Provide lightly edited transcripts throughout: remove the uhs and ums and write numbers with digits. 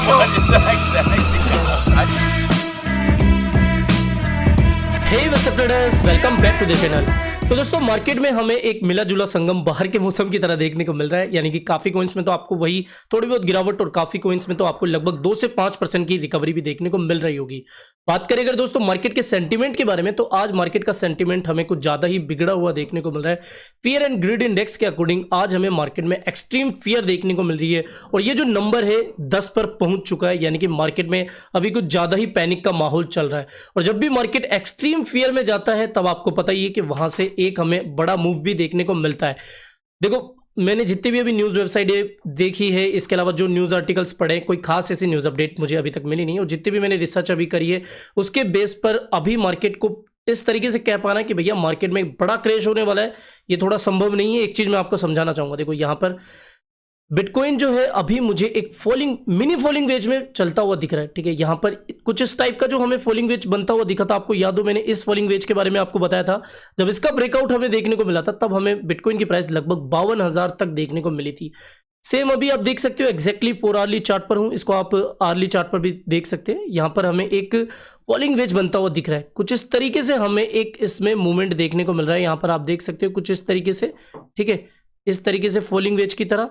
Hey traders, welcome back to the channel. तो दोस्तों, market में हमें एक मिला जुला संगम बाहर के मौसम की तरह देखने को मिल रहा है। यानी कि काफी कॉइन्स में तो आपको वही थोड़ी बहुत गिरावट और काफी कॉइन्स में तो आपको लगभग 2 से 5% की रिकवरी भी देखने को मिल रही होगी। बात करें अगर दोस्तों मार्केट के सेंटीमेंट के बारे में, तो आज मार्केट का सेंटीमेंट हमें कुछ ज्यादा ही बिगड़ा हुआ देखने को मिल रहा है। फियर एंड ग्रिड इंडेक्स के अकॉर्डिंग आज हमें मार्केट में एक्सट्रीम फियर देखने को मिल रही है और ये जो नंबर है 10 पर पहुंच चुका है। यानी कि मार्केट में अभी कुछ ज्यादा ही पैनिक का माहौल चल रहा है और जब भी मार्केट एक्सट्रीम फियर में जाता है तब आपको पता ही है कि वहां से एक हमें बड़ा मूव भी देखने को मिलता है। देखो, मैंने जितनी भी अभी न्यूज़ वेबसाइट देखी है, इसके अलावा जो न्यूज़ आर्टिकल्स पढ़े, कोई खास ऐसी न्यूज़ अपडेट मुझे अभी तक मिली नहीं और जितनी भी मैंने रिसर्च अभी करी है उसके बेस पर अभी मार्केट को इस तरीके से कह पाना कि भैया मार्केट में बड़ा क्रैश होने वाला है, ये थोड़ा संभव नहीं है। एक चीज़ मैं आपको समझाना चाहूँगा। देखो, यहाँ पर बिटकॉइन जो है अभी मुझे एक मिनी फॉलिंग वेज में चलता हुआ दिख रहा है। ठीक है, यहाँ पर कुछ इस टाइप का जो हमें फॉलिंग वेज बनता हुआ दिखा था, आपको याद हो मैंने इस फॉलिंग वेज के बारे में आपको बताया था। जब इसका ब्रेकआउट हमें देखने को मिला था तब हमें बिटकॉइन की प्राइस लगभग 52,000 तक देखने को मिली थी। सेम अभी आप देख सकते हो, एग्जैक्टली 4 आवर्ली चार्ट पर हूं, इसको आप आवर्ली चार्ट पर भी देख सकते हैं। यहाँ पर हमें एक फॉलिंग वेज बनता हुआ दिख रहा है। कुछ इस तरीके से हमें एक इसमें मूवमेंट देखने को मिल रहा है। यहाँ पर आप देख सकते हो कुछ इस तरीके से, ठीक है, इस तरीके से फॉलिंग वेज की तरह।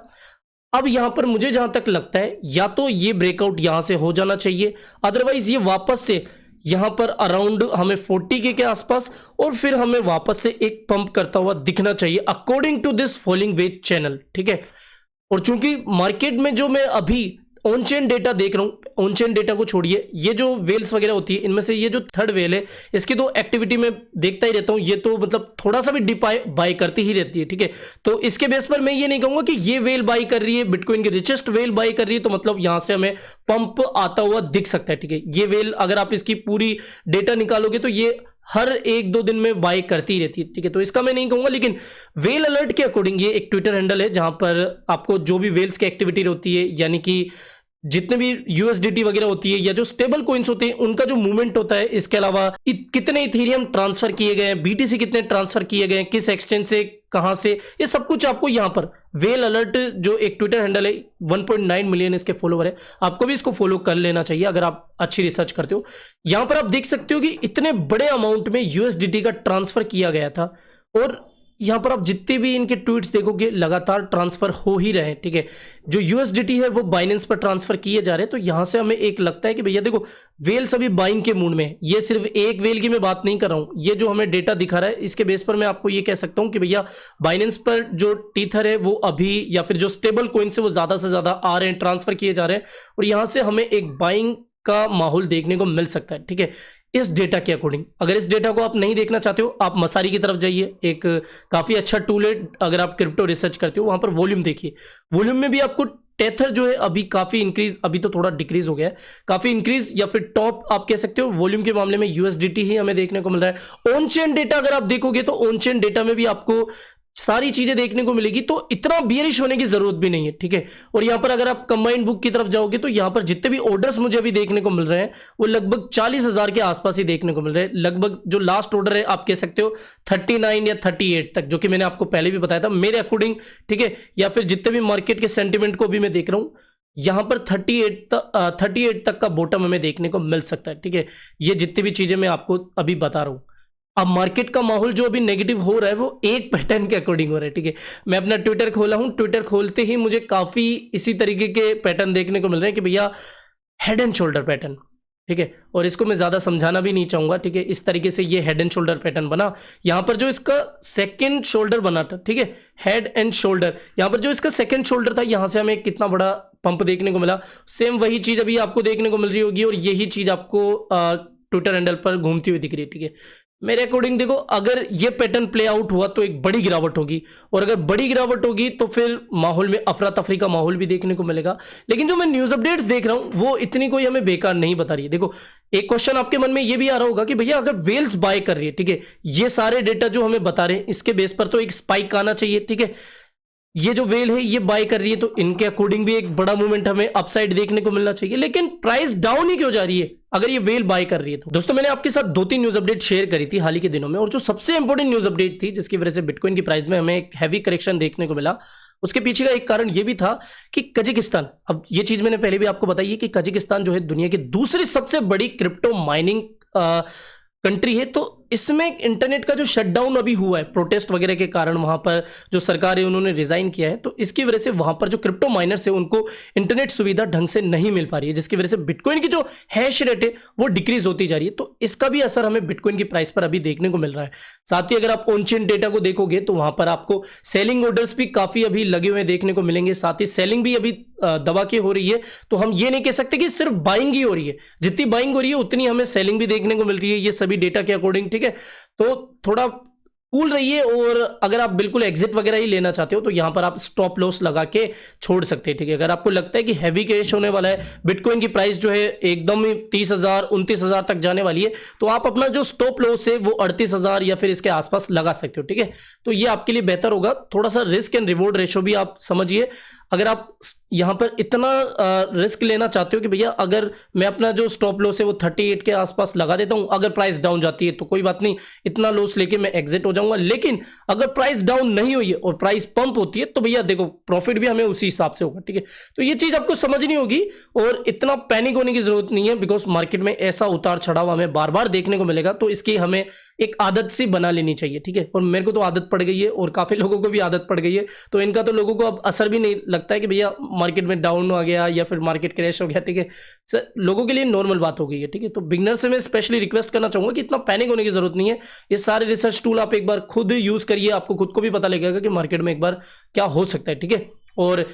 अब यहां पर मुझे जहां तक लगता है या तो ये ब्रेकआउट यहां से हो जाना चाहिए, अदरवाइज ये वापस से यहां पर अराउंड हमें 40 के आसपास और फिर हमें वापस से एक पंप करता हुआ दिखना चाहिए according to this falling wedge channel. ठीक है, और चूंकि मार्केट में जो मैं अभी ऑन चेन डेटा देख रहा हूं, ऑन चेन डेटा को छोड़िए, ये जो वेल्स वगैरह होती है इनमें से ये जो थर्ड वेल है इसकी तो एक्टिविटी में देखता ही रहता हूं, ये तो मतलब थोड़ा सा भी डिप बाय करती ही रहती है। ठीक है, तो इसके बेस पर मैं ये नहीं कहूंगा कि ये वेल बाय कर रही है, बिटकॉइन की रिचेस्ट वेल बाय कर रही है, तो मतलब यहां से हमें पंप आता हुआ दिख सकता है। ठीक है, ये वेल अगर आप इसकी पूरी डेटा निकालोगे तो ये हर 1-2 दिन में बाय करती रहती है। ठीक है, तो इसका मैं नहीं कहूंगा, लेकिन वेल अलर्ट के अकॉर्डिंग ये एक ट्विटर हैंडल है जहां पर आपको जो भी वेल्स की एक्टिविटी होती है, यानी कि जितने भी यूएसडीटी वगैरह होती है या जो स्टेबल कॉइन्स होते हैं उनका जो मूवमेंट होता है, इसके अलावा कितने इथेरियम ट्रांसफर किए गए हैं, बीटीसी कितने ट्रांसफर किए गए हैं, किस एक्सचेंज से, कहां से, ये सब कुछ आपको यहां पर वेल अलर्ट जो एक ट्विटर हैंडल है, 1.9 मिलियन इसके फॉलोवर है, आपको भी इसको फॉलो कर लेना चाहिए अगर आप अच्छी रिसर्च करते हो। यहां पर आप देख सकते हो कि इतने बड़े अमाउंट में यूएसडीटी का ट्रांसफर किया गया था और यहां पर आप जितने भी इनके ट्वीट्स देखोगे लगातार ट्रांसफर हो ही रहे हैं। ठीक है, जो यूएसडीटी है वो बाइनेंस पर ट्रांसफर किए जा रहे हैं, तो यहां से हमें एक लगता है कि भैया देखो वेल्स अभी बाइंग के मूड में है। ये सिर्फ एक वेल की मैं बात नहीं कर रहा हूं, ये जो हमें डेटा दिखा रहा है इसके बेस पर मैं आपको ये कह सकता हूं कि भैया बाइनेंस पर जो टीथर है वो अभी, या फिर जो स्टेबल कॉइन्स है वो ज्यादा से ज्यादा आ रहे हैं, ट्रांसफर किए जा रहे हैं और यहां से हमें एक बाइंग का माहौल देखने को मिल सकता है। ठीक है, इस डेटा के अकॉर्डिंग। अगर इस डेटा को आप नहीं देखना चाहते हो, आप मसारी की तरफ जाइए, एक काफी अच्छा टूल है अगर आप क्रिप्टो रिसर्च करते हो, वहां पर वॉल्यूम देखिए। वॉल्यूम में भी आपको टेथर जो है अभी काफी इंक्रीज, अभी तो थोड़ा डिक्रीज हो गया है, काफी इंक्रीज या फिर टॉप आप कह सकते हो वॉल्यूम के मामले में यूएसडीटी ही हमें देखने को मिल रहा है। ऑन चेन डेटा अगर आप देखोगे तो ऑन चेन डेटा में भी आपको सारी चीजें देखने को मिलेगी, तो इतना बियरिश होने की जरूरत भी नहीं है। ठीक है, और यहां पर अगर आप कंबाइंड बुक की तरफ जाओगे तो यहां पर जितने भी ऑर्डर्स मुझे अभी देखने को मिल रहे हैं वो लगभग 40,000 के आसपास ही देखने को मिल रहे हैं। लगभग जो लास्ट ऑर्डर है आप कह सकते हो 39 या 38 तक, जो कि मैंने आपको पहले भी बताया था मेरे अकॉर्डिंग। ठीक है, या फिर जितने भी मार्केट के सेंटिमेंट को भी मैं देख रहा हूं, यहां पर 38 तक का बॉटम हमें देखने को मिल सकता है। ठीक है, ये जितनी भी चीजें मैं आपको अभी बता रहा हूं। अब मार्केट का माहौल जो अभी नेगेटिव हो रहा है वो एक पैटर्न के अकॉर्डिंग हो रहा है। ठीक है, मैं अपना ट्विटर खोला हूं, ट्विटर खोलते ही मुझे काफी इसी तरीके के पैटर्न देखने को मिल रहे हैं कि भैया हेड एंड शोल्डर पैटर्न। ठीक है, और इसको मैं ज्यादा समझाना भी नहीं चाहूंगा। ठीक है, इस तरीके से ये हेड एंड शोल्डर पैटर्न बना, यहां पर जो इसका सेकंड शोल्डर बना था, ठीक है, हेड एंड शोल्डर, यहां पर जो इसका सेकंड शोल्डर था यहां से हमें कितना बड़ा पंप देखने को मिला। सेम वही चीज अभी आपको देखने को मिल रही होगी और यही चीज आपको ट्विटर हैंडल पर घूमती हुई दिख रही है। ठीक है, मेरे अकॉर्डिंग देखो, अगर ये पैटर्न प्ले आउट हुआ तो एक बड़ी गिरावट होगी और अगर बड़ी गिरावट होगी तो फिर माहौल में अफरा तफरी का माहौल भी देखने को मिलेगा। लेकिन जो मैं न्यूज अपडेट्स देख रहा हूं वो इतनी कोई हमें बेकार नहीं बता रही है। देखो, एक क्वेश्चन आपके मन में ये भी आ रहा होगा कि भैया अगर वेल्स बाय कर रही है, ठीक है, ये सारे डेटा जो हमें बता रहे हैं इसके बेस पर तो एक स्पाइक आना चाहिए। ठीक है, ये जो वेल है ये बाय कर रही है तो इनके अकॉर्डिंग भी एक बड़ा मूवमेंट हमें अपसाइड देखने को मिलना चाहिए, लेकिन प्राइस डाउन ही क्यों जा रही है अगर ये वेल बाय कर रही है तो। दोस्तों, मैंने आपके साथ 2-3 न्यूज अपडेट शेयर करी थी हाल ही के दिनों में, और जो सबसे इंपॉर्टेंट न्यूज अपडेट थी जिसकी वजह से बिटकॉइन की प्राइस में हमें एक हैवी करेक्शन देखने को मिला, उसके पीछे का एक कारण ये भी था कि कजाकिस्तान, अब ये चीज मैंने पहले भी आपको बताई है कि कजाकिस्तान जो है दुनिया की दूसरी सबसे बड़ी क्रिप्टो माइनिंग कंट्री है। तो इसमें इंटरनेट का जो शटडाउन अभी हुआ है प्रोटेस्ट वगैरह के कारण, वहां पर जो सरकार है उन्होंने रिजाइन किया है, तो इसकी वजह से वहां पर जो क्रिप्टो माइनर्स है उनको इंटरनेट सुविधा ढंग से नहीं मिल पा रही है, जिसकी वजह से बिटकॉइन की जो हैश रेट है वो डिक्रीज होती जा रही है। तो इसका भी असर हमें बिटकॉइन की प्राइस पर अभी देखने को मिल रहा है। साथ ही अगर आप ऑन चेन डेटा को देखोगे तो वहां पर आपको सेलिंग ऑर्डर्स भी काफी अभी लगे हुए देखने को मिलेंगे, साथ ही सेलिंग भी अभी दबा के हो रही है। तो हम ये नहीं कह सकते कि सिर्फ बाइंग ही हो रही है, जितनी बाइंग हो रही है उतनी हमें सेलिंग भी देखने को मिल रही है, ये सभी डेटा के अकॉर्डिंग, ठीक है। तो थोड़ा कूल रहिए, और अगर आप बिल्कुल एग्जिट वगैरह ही लेना चाहते हो तो यहां पर आप स्टॉप लॉस लगा के छोड़ सकते हैं, ठीक है। अगर आपको लगता है कि हैवी कैश होने वाला है, बिटकॉइन की प्राइस जो है एकदम ही 30,000 29,000 तक जाने वाली है, तो आप अपना जो स्टॉप लॉस है वो 38,000 या फिर इसके आसपास लगा सकते हो, ठीक है। तो ये आपके लिए बेहतर होगा। थोड़ा सा रिस्क एंड रिवॉर्ड रेशो भी आप समझिए। अगर आप यहां पर इतना रिस्क लेना चाहते हो कि भैया अगर मैं अपना जो स्टॉप लॉस है वो 38 के आसपास लगा देता हूं, अगर प्राइस डाउन जाती है तो कोई बात नहीं, इतना लॉस लेके मैं एग्जिट हो जाऊंगा। लेकिन अगर प्राइस डाउन नहीं हुई है और प्राइस पंप होती है तो भैया देखो प्रॉफिट भी हमें उसी हिसाब से होगा, ठीक है। तो ये चीज आपको समझनी होगी और इतना पैनिक होने की जरूरत नहीं है, बिकॉज मार्केट में ऐसा उतार चढ़ाव हमें बार बार देखने को मिलेगा, तो इसकी हमें एक आदत सी बना लेनी चाहिए, ठीक है। और मेरे को तो आदत पड़ गई है और काफी लोगों को भी आदत पड़ गई है, तो इनका तो लोगों को अब असर भी नहीं लगता है कि भैया मार्केट में डाउन आ गया या फिर मार्केट क्रैश हो गया, ठीक है। सर लोगों के लिए नॉर्मल बात हो गई है, ठीक है। तो बिगनर से मैं स्पेशली रिक्वेस्ट करना चाहूंगा कि इतना पैनिक होने की जरूरत नहीं है। ये सारे रिसर्च टूल आप एक बार खुद यूज करिए, आपको खुद को भी पता लगेगा कि मार्केट में एक बार क्या हो सकता है, ठीक है। और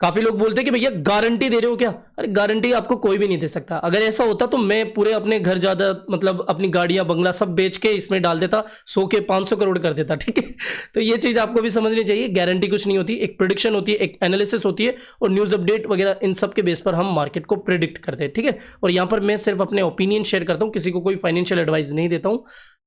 काफी लोग बोलते हैं कि भैया गारंटी दे रहे हो क्या? अरे गारंटी आपको कोई भी नहीं दे सकता। अगर ऐसा होता तो मैं पूरे अपने घर ज्यादा मतलब अपनी गाड़ियां बंगला सब बेच के इसमें डाल देता, 100 के 500 करोड़ कर देता, ठीक है। तो ये चीज आपको भी समझनी चाहिए, गारंटी कुछ नहीं होती, एक प्रिडिक्शन होती है, एक एनालिसिस होती है और न्यूज अपडेट वगैरह इन सब के बेस पर हम मार्केट को प्रिडिक्ट करते हैं, ठीक है। और यहाँ पर मैं सिर्फ अपने ओपिनियन शेयर करता हूँ, किसी को कोई फाइनेंशियल एडवाइस नहीं देता हूँ,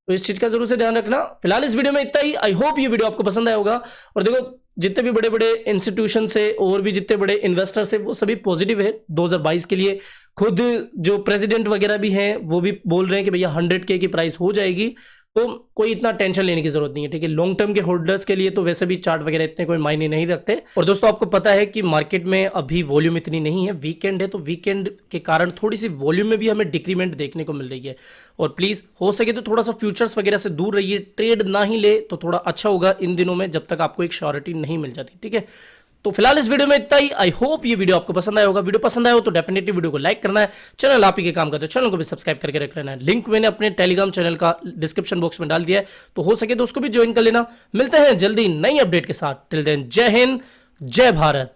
तो इस चीज का जरूर से ध्यान रखना। फिलहाल इस वीडियो में इतना ही। आई होप ये वीडियो आपको पसंद आया होगा। और देखो जितने भी बड़े बड़े इंस्टीट्यूशन से और भी जितने बड़े इन्वेस्टर्स है वो सभी पॉजिटिव है 2022 के लिए। खुद जो प्रेसिडेंट वगैरह भी हैं वो भी बोल रहे हैं कि भैया 100K की प्राइस हो जाएगी, तो कोई इतना टेंशन लेने की जरूरत नहीं है, ठीक है। लॉन्ग टर्म के होल्डर्स के लिए तो वैसे भी चार्ट वगैरह इतने कोई मायने नहीं रखते। और दोस्तों आपको पता है कि मार्केट में अभी वॉल्यूम इतनी नहीं है, वीकेंड है, तो वीकेंड के कारण थोड़ी सी वॉल्यूम में भी हमें डिक्रीमेंट देखने को मिल रही है। और प्लीज हो सके तो थोड़ा सा फ्यूचर्स वगैरह से दूर रहिए, ट्रेड ना ही ले तो थोड़ा अच्छा होगा इन दिनों में, जब तक आपको एक श्योरिटी नहीं मिल जाती, ठीक है। तो फिलहाल इस वीडियो में इतना ही। आई होप ये वीडियो आपको पसंद आया होगा। वीडियो पसंद आया हो तो डेफिनेटली वीडियो को लाइक करना है, चैनल आप ही के काम करते हो चैनल को भी सब्सक्राइब करके रख लेना है। लिंक मैंने अपने टेलीग्राम चैनल का डिस्क्रिप्शन बॉक्स में डाल दिया है, तो हो सके तो उसको भी ज्वाइन कर लेना। मिलते हैं जल्दी नई अपडेट के साथ। टिल देन जय हिंद, जय भारत।